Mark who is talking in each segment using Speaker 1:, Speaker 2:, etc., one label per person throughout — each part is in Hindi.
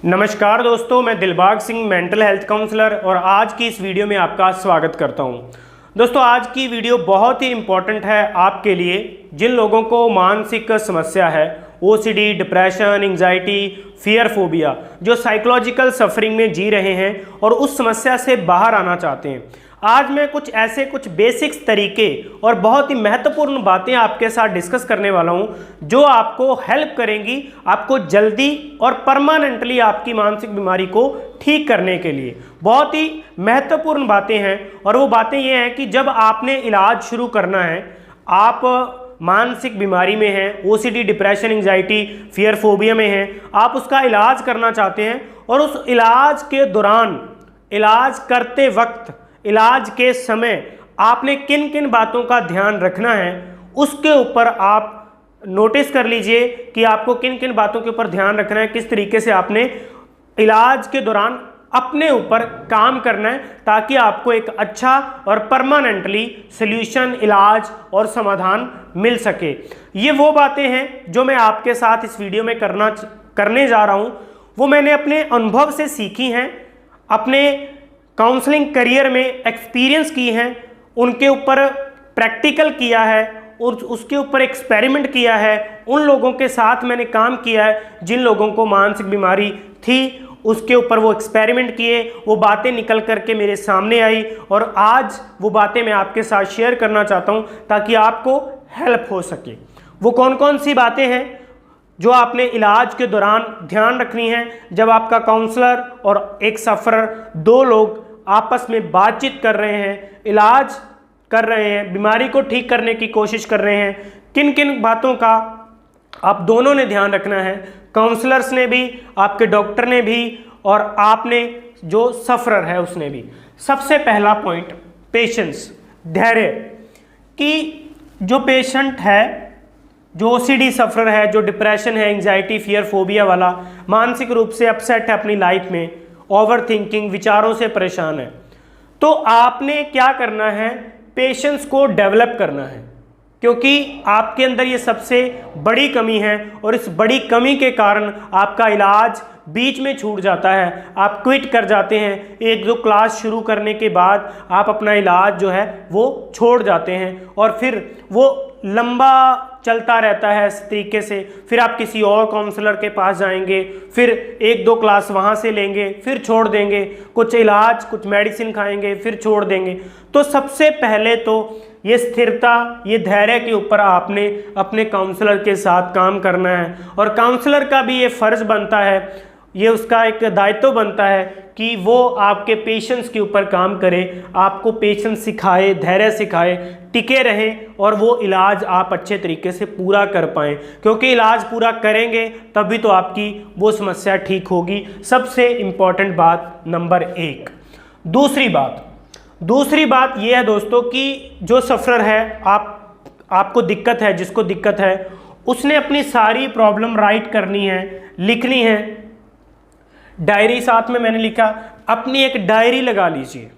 Speaker 1: नमस्कार दोस्तों, मैं Dilbag Singh mental health counsellor और आज की इस वीडियो में आपका स्वागत करता हूं। दोस्तों, आज की वीडियो बहुत ही इम्पॉर्टेंट है आपके लिए जिन लोगों को मानसिक समस्या है, OCD, depression, anxiety, fear phobia, जो साइकोलॉजिकल सफरिंग में जी रहे हैं और उस समस्या से बाहर आना चाहते हैं। आज मैं कुछ बेसिक्स तरीके और बहुत ही महत्वपूर्ण बातें आपके साथ डिस्कस करने वाला हूं जो आपको हेल्प करेंगी आपको जल्दी और परमानेंटली आपकी मानसिक बीमारी को ठीक करने के लिए। बहुत ही महत्वपूर्ण बातें हैं और वो बातें ये हैं कि जब आपने इलाज शुरू करना है, आप मानसिक बीमारी में हैं, OCD, depression, anxiety, fear phobia में हैं, आप उसका इलाज करना चाहते हैं और उस इलाज के दौरान, इलाज करते वक्त, इलाज के समय आपने किन किन बातों का ध्यान रखना है उसके ऊपर आप नोटिस कर लीजिए कि आपको किन किन बातों के ऊपर ध्यान रखना है, किस तरीके से आपने इलाज के दौरान अपने ऊपर काम करना है ताकि आपको एक अच्छा और परमानेंटली सॉल्यूशन, इलाज और समाधान मिल सके। ये वो बातें हैं जो मैं आपके साथ इस वीडियो में करने जा रहा हूँ। वो मैंने अपने अनुभव से सीखी हैं, अपने काउंसलिंग करियर में एक्सपीरियंस की हैं, उनके ऊपर प्रैक्टिकल किया है और उसके ऊपर एक्सपेरिमेंट किया है। उन लोगों के साथ मैंने काम किया है जिन लोगों को मानसिक बीमारी थी, उसके ऊपर वो एक्सपेरिमेंट किए, वो बातें निकल करके मेरे सामने आई और आज वो बातें मैं आपके साथ शेयर करना चाहता हूँ ताकि आपको हेल्प हो सके। वो कौन कौन सी बातें हैं जो आपने इलाज के दौरान ध्यान रखनी है। जब आपका काउंसलर और एक सफरर, दो लोग आपस में बातचीत कर रहे हैं, इलाज कर रहे हैं, बीमारी को ठीक करने की कोशिश कर रहे हैं, किन किन बातों का आप दोनों ने ध्यान रखना है, काउंसलर्स ने भी, आपके डॉक्टर ने भी और आपने जो सफरर है उसने भी। सबसे पहला पॉइंट, पेशेंस, धैर्य। कि जो पेशेंट है, जो ओसीडी सफरर है, जो डिप्रेशन है, एंजाइटी, फियर फोबिया वाला, मानसिक रूप से अपसेट है अपनी लाइफ में, ओवर थिंकिंग, विचारों से परेशान है, तो आपने क्या करना है, पेशेंस को डेवलप करना है क्योंकि आपके अंदर ये सबसे बड़ी कमी है और इस बड़ी कमी के कारण आपका इलाज बीच में छूट जाता है, आप क्विट कर जाते हैं। एक दो क्लास शुरू करने के बाद आप अपना इलाज जो है वो छोड़ जाते हैं और फिर वो लंबा चलता रहता है इस तरीके से। फिर आप किसी और काउंसलर के पास जाएंगे, फिर एक दो क्लास वहाँ से लेंगे, फिर छोड़ देंगे, कुछ इलाज, कुछ मेडिसिन खाएंगे, फिर छोड़ देंगे। तो सबसे पहले तो ये स्थिरता, ये धैर्य के ऊपर आपने अपने काउंसलर के साथ काम करना है और काउंसलर का भी ये फ़र्ज़ बनता है, ये उसका एक दायित्व बनता है कि वो आपके पेशेंस के ऊपर काम करे, आपको पेशेंस सिखाए, धैर्य सिखाए, टिके रहें और वो इलाज आप अच्छे तरीके से पूरा कर पाएँ क्योंकि इलाज पूरा करेंगे तभी तो आपकी वो समस्या ठीक होगी। सबसे इम्पॉर्टेंट बात नंबर एक। दूसरी बात ये है दोस्तों कि जो सफ़रर है, आपको दिक्कत है, जिसको दिक्कत है, उसने अपनी सारी प्रॉब्लम राइट करनी है, लिखनी है। डायरी साथ में मैंने लिखा, अपनी एक डायरी लगा लीजिए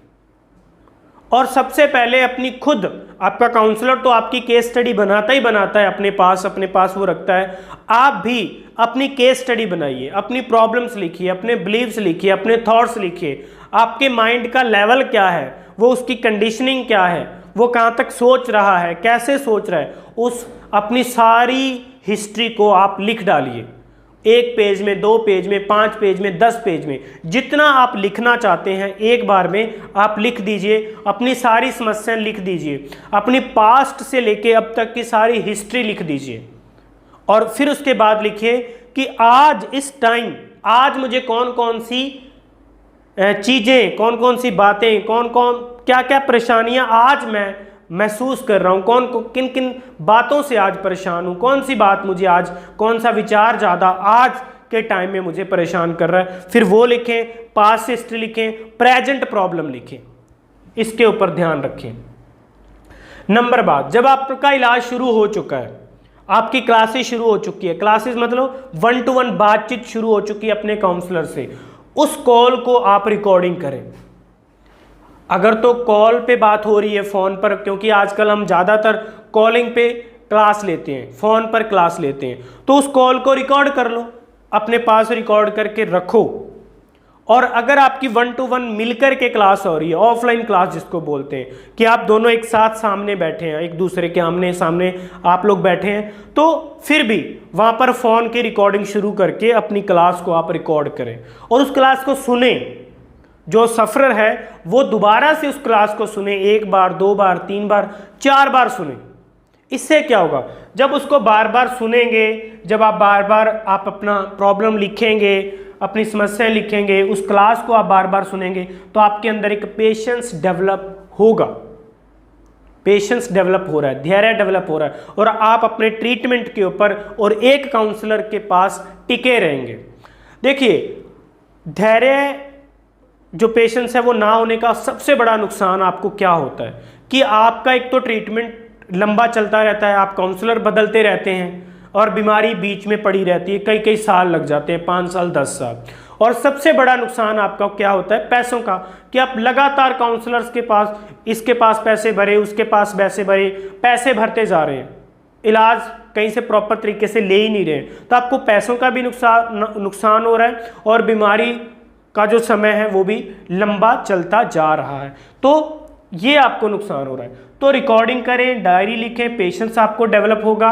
Speaker 1: और सबसे पहले अपनी खुद, आपका काउंसलर तो आपकी केस स्टडी बनाता ही बनाता है, अपने पास वो रखता है। आप भी अपनी केस स्टडी बनाइए, अपनी प्रॉब्लम्स लिखिए, अपने बिलीव्स लिखिए, अपने थॉट्स लिखिए, आपके माइंड का लेवल क्या है, वो उसकी कंडीशनिंग क्या है, वो कहाँ तक सोच रहा है, कैसे सोच रहा है, उस अपनी सारी हिस्ट्री को आप लिख डालिए। 1 पेज में, 2 पेज में, 5 पेज में, 10 पेज में, जितना आप लिखना चाहते हैं एक बार में आप लिख दीजिए। अपनी सारी समस्याएं लिख दीजिए, अपनी पास्ट से लेके अब तक की सारी हिस्ट्री लिख दीजिए और फिर उसके बाद लिखिए कि आज इस टाइम, आज मुझे कौन कौन सी चीज़ें, कौन कौन सी बातें, क्या क्या परेशानियां आज मैं महसूस कर रहा हूँ, किन किन बातों से आज परेशान हूँ, कौन सी बात मुझे आज, कौन सा विचार ज़्यादा आज के टाइम में मुझे परेशान कर रहा है। फिर वो लिखें, पास्ट हिस्ट्री लिखें, प्रेजेंट प्रॉब्लम लिखें, इसके ऊपर ध्यान रखें। नंबर बाद, जब आपका इलाज शुरू हो चुका है, आपकी क्लासेस शुरू हो चुकी है, क्लासेस मतलब 1-to-1 बातचीत शुरू हो चुकी है अपने काउंसलर से, उस कॉल को आप रिकॉर्डिंग करें। अगर तो कॉल पे बात हो रही है, फ़ोन पर, क्योंकि आजकल हम ज़्यादातर कॉलिंग पे क्लास लेते हैं, फ़ोन पर क्लास लेते हैं, तो उस कॉल को रिकॉर्ड कर लो। अपने पास रिकॉर्ड करके रखो। और अगर आपकी 1 to 1 मिलकर के क्लास हो रही है, ऑफलाइन क्लास जिसको बोलते हैं, कि आप दोनों एक साथ सामने बैठे हैं, एक दूसरे के आमने सामने आप लोग बैठे हैं, तो फिर भी वहाँ पर फ़ोन की रिकॉर्डिंग शुरू करके अपनी क्लास को आप रिकॉर्ड करें और उस क्लास को सुने। जो सफ़र है वो दोबारा से उस क्लास को सुने, 1 बार 2 बार 3 बार 4 बार सुने। इससे क्या होगा, जब उसको बार बार सुनेंगे, जब आप बार बार आप अपना प्रॉब्लम लिखेंगे, अपनी समस्या लिखेंगे, उस क्लास को आप बार बार सुनेंगे, तो आपके अंदर एक पेशेंस डेवलप होगा। पेशेंस डेवलप हो रहा है, धैर्य डेवलप हो रहा है, और आप अपने ट्रीटमेंट के ऊपर और एक काउंसलर के पास टिके रहेंगे। देखिए, धैर्य जो पेशेंस है वो ना होने का सबसे बड़ा नुकसान आपको क्या होता है कि आपका एक तो ट्रीटमेंट लंबा चलता रहता है, आप काउंसलर बदलते रहते हैं और बीमारी बीच में पड़ी रहती है, कई साल लग जाते हैं, 5 साल 10 साल। और सबसे बड़ा नुकसान आपका क्या होता है, पैसों का, कि आप लगातार काउंसलर्स के पास, इसके पास पैसे भरे, उसके पास पैसे भरे, पैसे भरते जा रहे हैं, इलाज कहीं से प्रॉपर तरीके से ले ही नहीं रहे, तो आपको पैसों का भी नुकसान हो रहा है और बीमारी का जो समय है वो भी लंबा चलता जा रहा है। तो ये आपको नुकसान हो रहा है। तो रिकॉर्डिंग करें, डायरी लिखें, पेशेंस आपको डेवलप होगा।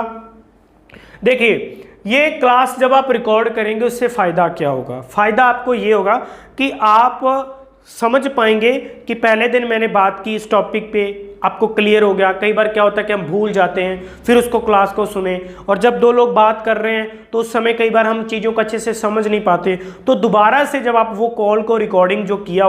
Speaker 1: देखिए, ये क्लास जब आप रिकॉर्ड करेंगे उससे फ़ायदा क्या होगा, फ़ायदा आपको ये होगा कि आप समझ पाएंगे कि पहले दिन मैंने बात की इस टॉपिक पे, आपको क्लियर हो गया। कई बार क्या होता है कि हम भूल जाते हैं, फिर उसको क्लास को सुने, और जब 2 लोग बात कर रहे हैं तो उस समय कई बार हम चीज़ों को अच्छे से समझ नहीं पाते, तो दोबारा से जब आप वो कॉल को रिकॉर्डिंग किया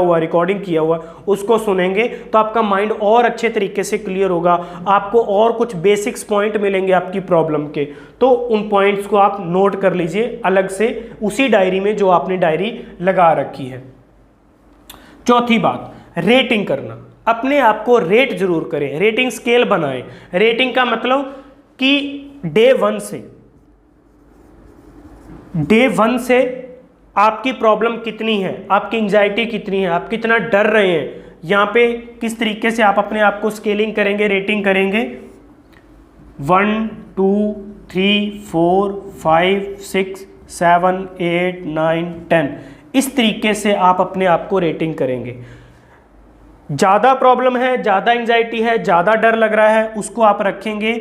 Speaker 1: हुआ उसको सुनेंगे तो आपका माइंड और अच्छे तरीके से क्लियर होगा, आपको और कुछ बेसिक्स पॉइंट मिलेंगे आपकी प्रॉब्लम के, तो उन पॉइंट्स को आप नोट कर लीजिए अलग से उसी डायरी में जो आपने डायरी लगा रखी है। चौथी बात, रेटिंग करना। अपने आप को रेट जरूर करें, रेटिंग स्केल बनाएं। रेटिंग का मतलब कि डे 1 से आपकी प्रॉब्लम कितनी है, आपकी एंजाइटी कितनी है, आप कितना डर रहे हैं, यहाँ पे किस तरीके से आप अपने आप को स्केलिंग करेंगे, रेटिंग करेंगे। 1 2 3 4 5 6 7 8 9 10, इस तरीके से आप अपने आप को रेटिंग करेंगे। ज़्यादा प्रॉब्लम है, ज़्यादा एंजाइटी है, ज़्यादा डर लग रहा है, उसको आप रखेंगे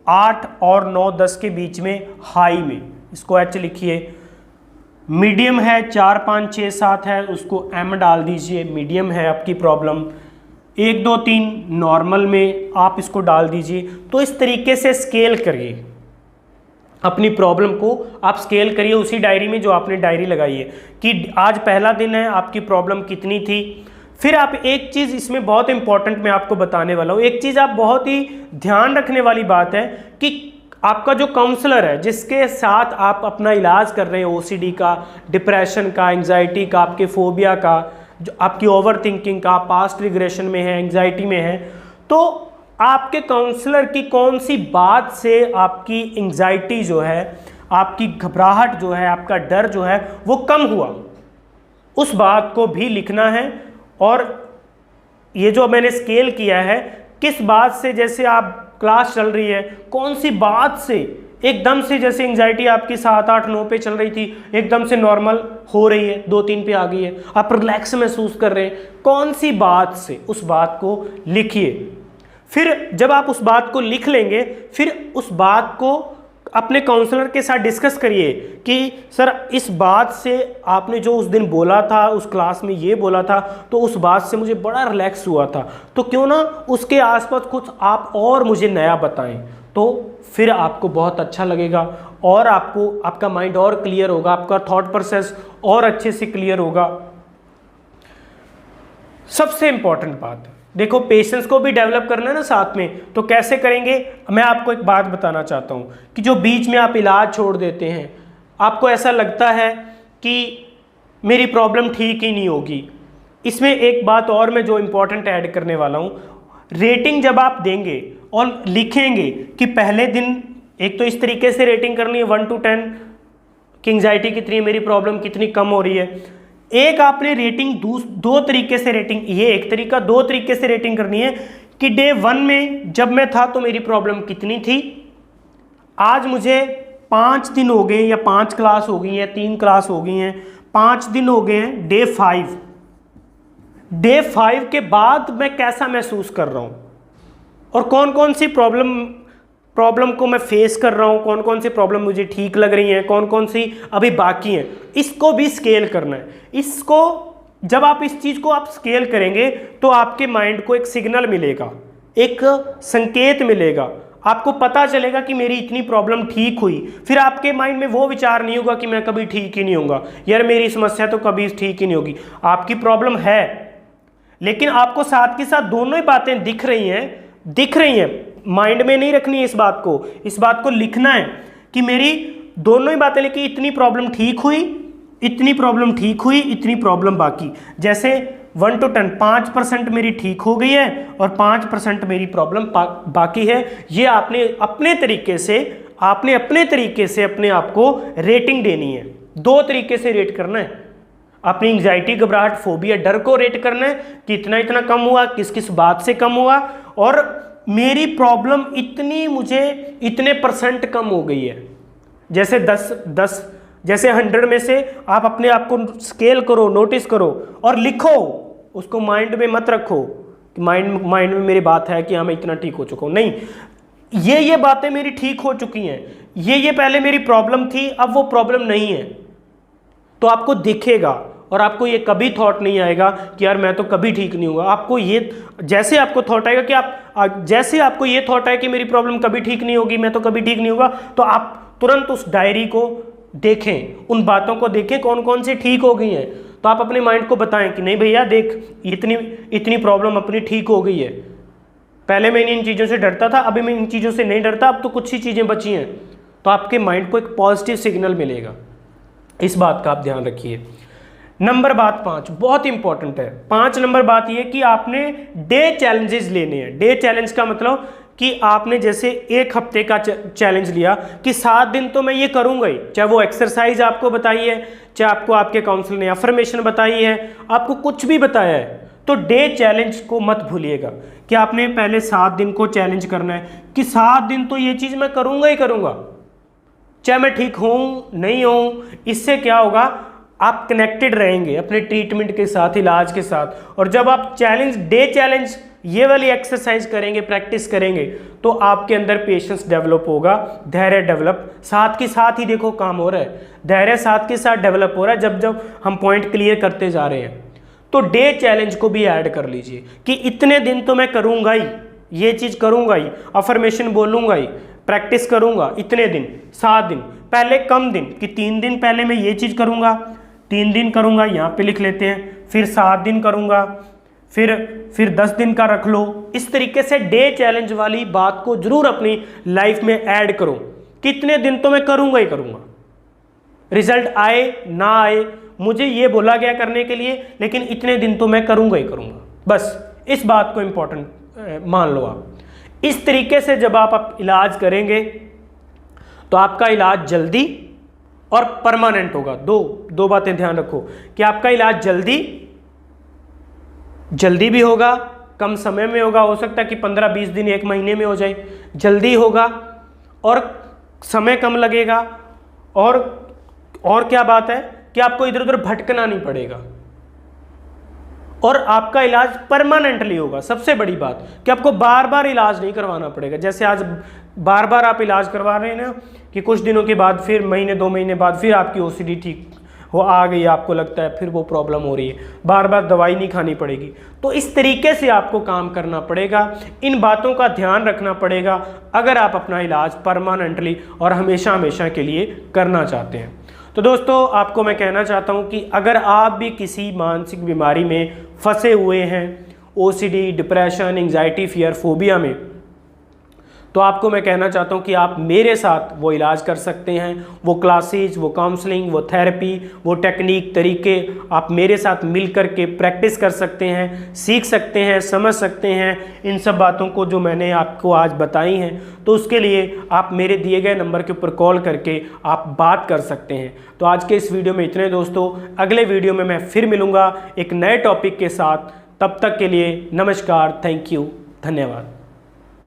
Speaker 1: 8 और 9 10 के बीच में, हाई में, इसको H लिखिए। मीडियम है 4 5 6 7 है, उसको M डाल दीजिए, मीडियम है आपकी प्रॉब्लम। 1 2 3 नॉर्मल में आप इसको डाल दीजिए। तो इस तरीके से स्केल करिए अपनी प्रॉब्लम को, आप स्केल करिए उसी डायरी में जो आपने डायरी लगाई है कि आज पहला दिन है, आपकी प्रॉब्लम कितनी थी। फिर आप एक चीज़ इसमें बहुत इंपॉर्टेंट मैं आपको बताने वाला हूँ, एक चीज़ आप बहुत ही ध्यान रखने वाली बात है कि आपका जो काउंसलर है जिसके साथ आप अपना इलाज कर रहे हैं, OCD का, डिप्रेशन का, एंजाइटी का, आपके फोबिया का, जो आपकी ओवर थिंकिंग का, पास्ट रिग्रेशन में है, एंजाइटी में है, तो आपके काउंसलर की कौन सी बात से आपकी एंजाइटी जो है, आपकी घबराहट जो है, आपका डर जो है वो कम हुआ, उस बात को भी लिखना है। और ये जो मैंने स्केल किया है, किस बात से, जैसे आप क्लास चल रही है, कौन सी बात से एकदम से, जैसे एंजाइटी आपकी 7 8 9 पे चल रही थी, एकदम से नॉर्मल हो रही है, 2 3 पे आ गई है, आप रिलैक्स महसूस कर रहे हैं, कौन सी बात से, उस बात को लिखिए। फिर जब आप उस बात को लिख लेंगे, फिर उस बात को अपने काउंसलर के साथ डिस्कस करिए कि सर इस बात से आपने जो उस दिन बोला था, उस क्लास में ये बोला था, तो उस बात से मुझे बड़ा रिलैक्स हुआ था, तो क्यों ना उसके आसपास कुछ आप और मुझे नया बताएं, तो फिर आपको बहुत अच्छा लगेगा और आपको, आपका माइंड और क्लियर होगा, आपका थॉट प्रोसेस और अच्छे से क्लियर होगा। सबसे इंपॉर्टेंट बात, देखो पेशेंस को भी डेवलप करना है ना साथ में, तो कैसे करेंगे, मैं आपको एक बात बताना चाहता हूँ कि जो बीच में आप इलाज छोड़ देते हैं, आपको ऐसा लगता है कि मेरी प्रॉब्लम ठीक ही नहीं होगी, इसमें एक बात और मैं जो इम्पोर्टेंट ऐड करने वाला हूँ, रेटिंग जब आप देंगे और लिखेंगे कि पहले दिन, एक तो इस तरीके से रेटिंग करनी है 1 to 10 कि एंजाइटी कितनी है, मेरी प्रॉब्लम कितनी कम हो रही है। एक आपने रेटिंग 2 तरीके से रेटिंग, ये एक तरीका, 2 तरीके से रेटिंग करनी है कि डे 1 में जब मैं था तो मेरी प्रॉब्लम कितनी थी, आज मुझे 5 दिन हो गए या 5 क्लास हो गई हैं, 3 क्लास हो गई हैं, 5 दिन हो गए हैं, डे 5 के बाद मैं कैसा महसूस कर रहा हूँ और कौन कौन सी प्रॉब्लम को मैं फेस कर रहा हूँ, कौन कौन सी प्रॉब्लम मुझे ठीक लग रही हैं, कौन कौन सी अभी बाकी हैं, इसको भी स्केल करना है। इसको जब आप इस चीज़ को आप स्केल करेंगे तो आपके माइंड को एक सिग्नल मिलेगा, एक संकेत मिलेगा, आपको पता चलेगा कि मेरी इतनी प्रॉब्लम ठीक हुई। फिर आपके माइंड में वो विचार नहीं होगा कि मैं कभी ठीक ही नहीं होऊंगा, यार मेरी समस्या तो कभी ठीक ही नहीं होगी। आपकी प्रॉब्लम है, लेकिन आपको साथ के साथ दोनों ही बातें दिख रही हैं, माइंड में नहीं रखनी है इस बात को लिखना है कि मेरी दोनों ही बातें लिखी, इतनी प्रॉब्लम ठीक हुई, इतनी प्रॉब्लम ठीक हुई, इतनी प्रॉब्लम बाकी। जैसे 1 to 10, 5% मेरी ठीक हो गई है और 5% मेरी प्रॉब्लम बाकी है। ये आपने अपने तरीके से अपने आप को रेटिंग देनी है। 2 तरीके से रेट करना है, अपनी एंग्जाइटी, घबराहट, फोबिया, डर को रेट करना है कि इतना इतना कम हुआ, किस किस बात से कम हुआ, और मेरी प्रॉब्लम इतनी, मुझे इतने % कम हो गई है। जैसे 10 जैसे 100 में से आप अपने आप को स्केल करो, नोटिस करो और लिखो। उसको माइंड में मत रखो कि माइंड में मेरी बात है कि हाँ मैं इतना ठीक हो चुका हूँ, नहीं, ये बातें मेरी ठीक हो चुकी हैं, ये पहले मेरी प्रॉब्लम थी, अब वो प्रॉब्लम नहीं है। तो आपको दिखेगा और आपको ये कभी थॉट नहीं आएगा कि यार मैं तो कभी ठीक नहीं होगा। आपको ये, जैसे आपको थॉट आएगा कि जैसे आपको ये थॉट आए कि मेरी प्रॉब्लम कभी ठीक नहीं होगी, मैं तो कभी ठीक नहीं होगा, तो आप तुरंत उस डायरी को देखें, उन बातों को देखें कौन कौन सी ठीक हो गई हैं। तो आप अपने माइंड को बताएं कि नहीं भैया देख, इतनी प्रॉब्लम अपनी ठीक हो गई है, पहले मैं इन चीज़ों से डरता था, अभी मैं इन चीज़ों से नहीं डरता, अब तो कुछ ही चीज़ें बची हैं। तो आपके माइंड को एक पॉजिटिव सिग्नल मिलेगा। इस बात का आप ध्यान रखिए। नंबर बात 5 बहुत इंपॉर्टेंट है। 5 नंबर बात ये कि आपने डे चैलेंजेस लेने हैं। डे चैलेंज का मतलब कि आपने जैसे 1 हफ्ते का चैलेंज लिया कि 7 दिन तो मैं ये करूंगा ही, चाहे वो एक्सरसाइज आपको बताई है, चाहे आपको आपके काउंसलर ने अफर्मेशन बताई है, आपको कुछ भी बताया है, तो डे चैलेंज को मत भूलिएगा कि आपने पहले 7 दिन को चैलेंज करना है कि 7 दिन तो ये चीज़ मैं करूंगा ही करूंगा, चाहे मैं ठीक हूँ नहीं हूँ। इससे क्या होगा, आप कनेक्टेड रहेंगे अपने ट्रीटमेंट के साथ, इलाज के साथ। और जब आप डे चैलेंज ये वाली एक्सरसाइज करेंगे, प्रैक्टिस करेंगे, तो आपके अंदर पेशेंस डेवलप होगा, धैर्य डेवलप, साथ के साथ ही देखो काम हो रहा है, धैर्य साथ के साथ डेवलप हो रहा है जब हम पॉइंट क्लियर करते जा रहे हैं। तो डे चैलेंज को भी ऐड कर लीजिए कि इतने दिन तो मैं करूँगा ही, ये चीज़ करूँगा ही, अफर्मेशन बोलूँगा ही, प्रैक्टिस करूँगा इतने दिन, 7 दिन, पहले कम दिन कि 3 दिन पहले मैं ये चीज़ करूँगा, 3 दिन करूँगा, यहाँ पे लिख लेते हैं, फिर 7 दिन करूँगा, फिर 10 दिन का रख लो। इस तरीके से डे चैलेंज वाली बात को जरूर अपनी लाइफ में ऐड करो कि इतने दिन तो मैं करूँगा ही करूँगा, रिजल्ट आए ना आए, मुझे ये बोला गया करने के लिए, लेकिन इतने दिन तो मैं करूँगा ही करूँगा। बस इस बात को इम्पोर्टेंट मान लो आप। इस तरीके से जब आप इलाज करेंगे तो आपका इलाज जल्दी और परमानेंट होगा। दो बातें ध्यान रखो कि आपका इलाज जल्दी भी होगा, कम समय में होगा, हो सकता है कि 15-20 दिन 1 महीने में हो जाए, जल्दी होगा और समय कम लगेगा। और क्या बात है कि आपको इधर उधर भटकना नहीं पड़ेगा और आपका इलाज परमानेंटली होगा। सबसे बड़ी बात कि आपको बार बार इलाज नहीं करवाना पड़ेगा। जैसे आज बार बार आप इलाज करवा रहे हैं ना कि कुछ दिनों के बाद, फिर महीने 2 महीने बाद फिर आपकी ओसीडी ठीक हो आ गई, आपको लगता है फिर वो प्रॉब्लम हो रही है, बार बार दवाई नहीं खानी पड़ेगी। तो इस तरीके से आपको काम करना पड़ेगा, इन बातों का ध्यान रखना पड़ेगा अगर आप अपना इलाज परमानेंटली और हमेशा हमेशा के लिए करना चाहते हैं। तो दोस्तों आपको मैं कहना चाहता हूं कि अगर आप भी किसी मानसिक बीमारी में फंसे हुए हैं, OCD, depression, anxiety, fear, phobia में, तो आपको मैं कहना चाहता हूं कि आप मेरे साथ वो इलाज कर सकते हैं। वो क्लासेज, वो काउंसलिंग, वो थेरेपी, वो टेक्निक, तरीके आप मेरे साथ मिल कर के प्रैक्टिस कर सकते हैं, सीख सकते हैं, समझ सकते हैं इन सब बातों को जो मैंने आपको आज बताई हैं। तो उसके लिए आप मेरे दिए गए नंबर के ऊपर कॉल करके आप बात कर सकते हैं। तो आज के इस वीडियो में इतने दोस्तों, अगले वीडियो में मैं फिर मिलूँगा एक नए टॉपिक के साथ। तब तक के लिए नमस्कार, थैंक यू, धन्यवाद।